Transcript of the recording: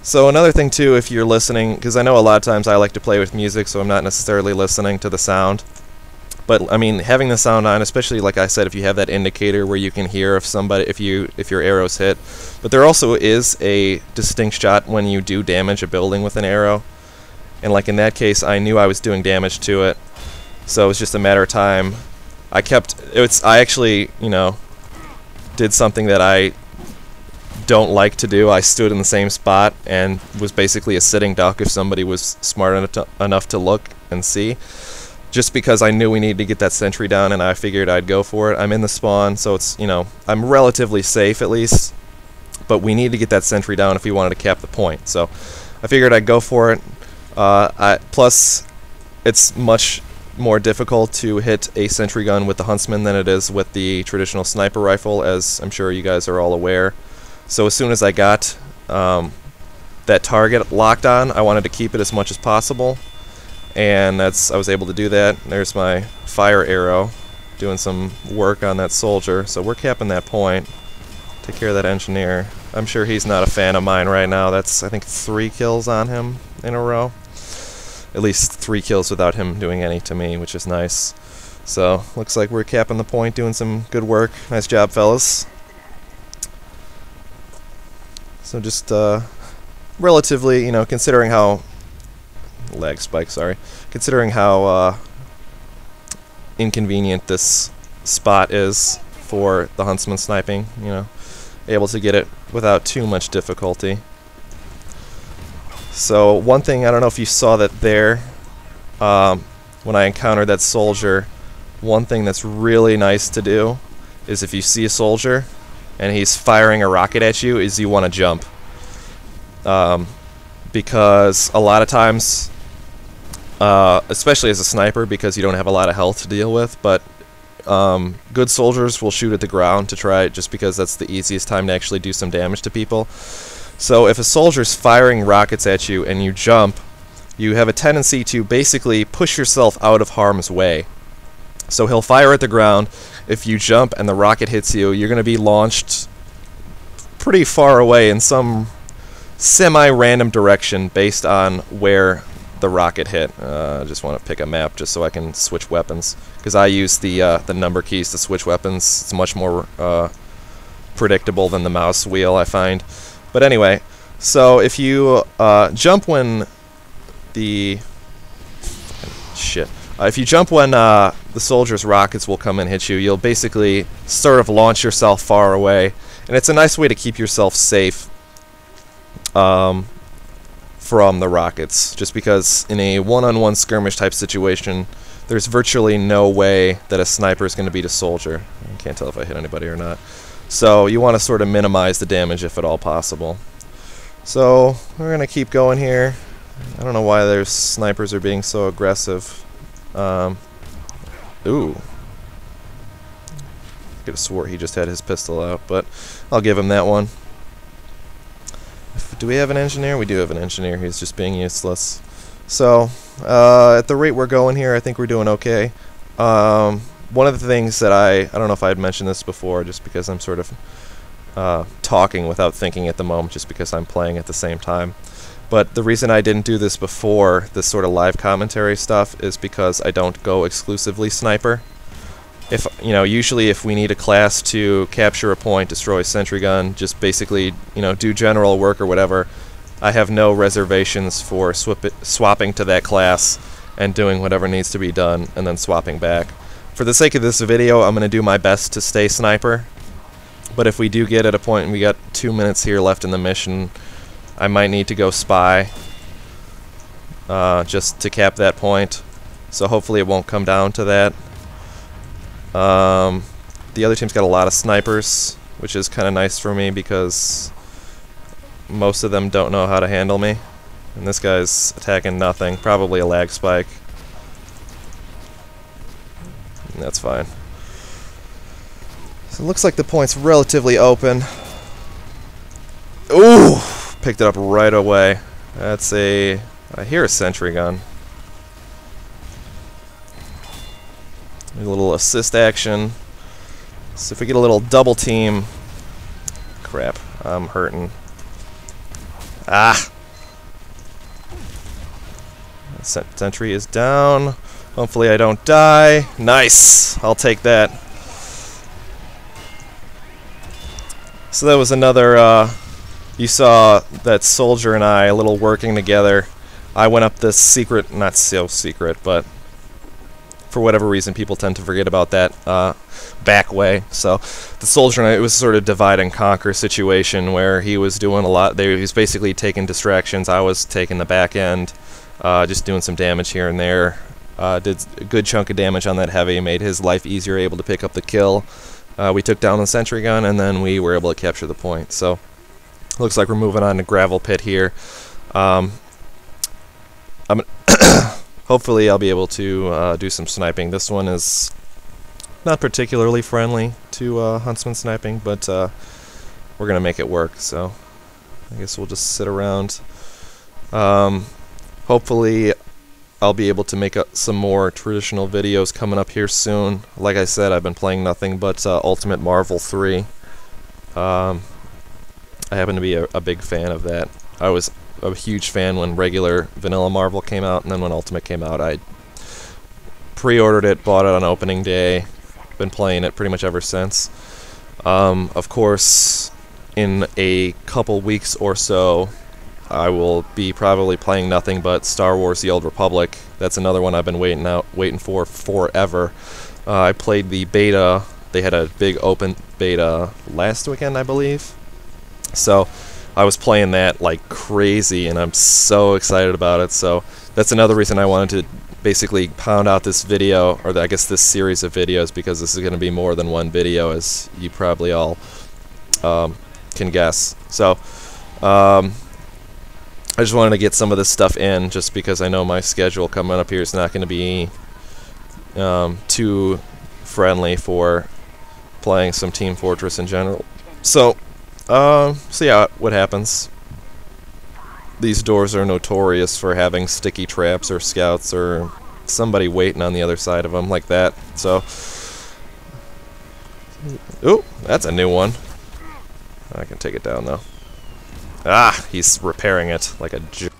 So another thing too, if you're listening, because I know a lot of times I like to play with music, so I'm not necessarily listening to the sound. But I mean, having the sound on, especially like I said, if you have that indicator where you can hear if somebody, if your arrow's hit. But there also is a distinct shot when you do damage a building with an arrow, and like in that case, I knew I was doing damage to it, so it was just a matter of time. I actually, you know, did something that I don't like to do. I stood in the same spot and was basically a sitting duck if somebody was smart enough to look and see. Just because I knew we needed to get that sentry down and I figured I'd go for it. I'm in the spawn, so it's, you know, I'm relatively safe at least, but we need to get that sentry down if we wanted to cap the point. So I figured I'd go for it. Plus, it's much more difficult to hit a sentry gun with the Huntsman than it is with the traditional sniper rifle, as I'm sure you guys are all aware. So as soon as I got that target locked on, I wanted to keep it as much as possible. And I was able to do that. There's my fire arrow doing some work on that soldier. So we're capping that point. Take care of that engineer. I'm sure he's not a fan of mine right now. That's, I think, 3 kills on him in a row. At least 3 kills without him doing any to me, which is nice. So looks like we're capping the point, doing some good work. Nice job, fellas. So just relatively, you know, considering how lag spike, sorry. Considering how inconvenient this spot is for the Huntsman sniping, you know, able to get it without too much difficulty. So one thing, I don't know if you saw that there, when I encountered that soldier, one thing that's really nice to do is if you see a soldier and he's firing a rocket at you, is you want to jump. Because a lot of times, especially as a sniper, because you don't have a lot of health to deal with, but good soldiers will shoot at the ground to try it just because that's the easiest time to actually do some damage to people. So if a soldier's firing rockets at you and you jump, you have a tendency to basically push yourself out of harm's way. So he'll fire at the ground. If you jump and the rocket hits you, you're going to be launched pretty far away in some semi-random direction based on where the rocket hit. I just want to pick a map just so I can switch weapons, because I use the number keys to switch weapons. It's much more predictable than the mouse wheel, I find. But anyway, so if you jump when the if you jump when the soldier's rockets will come and hit you, you'll basically sort of launch yourself far away, and it's a nice way to keep yourself safe from the rockets, just because in a one-on-one skirmish type situation, there's virtually no way that a sniper is going to beat a soldier. I can't tell if I hit anybody or not. So you want to sort of minimize the damage if at all possible. So we're going to keep going here. I don't know why their snipers are being so aggressive. Ooh. I could have swore he just had his pistol out, but I'll give him that one. Do we have an engineer? We do have an engineer. He's just being useless. So, at the rate we're going here, I think we're doing okay. One of the things that I don't know if I had mentioned this before, just because I'm sort of talking without thinking at the moment, just because I'm playing at the same time. But the reason I didn't do this before, this sort of live commentary stuff, is because I don't go exclusively sniper. If, you know, usually if we need a class to capture a point, destroy a sentry gun, just basically, you know, do general work or whatever, I have no reservations for swapping to that class and doing whatever needs to be done and then swapping back. For the sake of this video, I'm going to do my best to stay sniper, but if we do get at a point and we got 2 minutes here left in the mission, I might need to go spy just to cap that point, so hopefully it won't come down to that. The other team's got a lot of snipers, which is kind of nice for me because most of them don't know how to handle me. And this guy's attacking nothing, probably a lag spike. And that's fine. So it looks like the point's relatively open. Ooh! Picked it up right away. That's a... I hear a sentry gun. A little assist action. So if we get a little double team... Crap, I'm hurting. Ah! Sentry is down. Hopefully I don't die. Nice! I'll take that. So that was another, you saw that soldier and I a little working together. I went up this secret, not so secret, but for whatever reason people tend to forget about that back way. So the soldier and I, it was sort of divide and conquer situation where he was doing a lot. He was basically taking distractions. I was taking the back end, just doing some damage here and there. Did a good chunk of damage on that heavy, made his life easier, able to pick up the kill. We took down the sentry gun, and then we were able to capture the point. So looks like we're moving on to gravel pit here. Hopefully I'll be able to do some sniping. This one is not particularly friendly to Huntsman sniping, but we're going to make it work, so I guess we'll just sit around. Hopefully I'll be able to make some more traditional videos coming up here soon. Like I said, I've been playing nothing but Ultimate Marvel 3. I happen to be a big fan of that. I was a huge fan when regular vanilla Marvel came out, and then when Ultimate came out, I pre-ordered it, bought it on opening day, been playing it pretty much ever since. Of course, in a couple weeks or so, I will be probably playing nothing but Star Wars: The Old Republic. That's another one I've been waiting for forever. I played the beta. They had a big open beta last weekend, I believe. So I was playing that like crazy, and I'm so excited about it. So that's another reason I wanted to basically pound out this video, or I guess this series of videos, because this is going to be more than one video, as you probably all can guess. So I just wanted to get some of this stuff in, just because I know my schedule coming up here is not going to be too friendly for playing some Team Fortress in general. So see what happens. These doors are notorious for having sticky traps or scouts or somebody waiting on the other side of them like that. So, ooh, that's a new one. I can take it down though. Ah, he's repairing it like a jerk.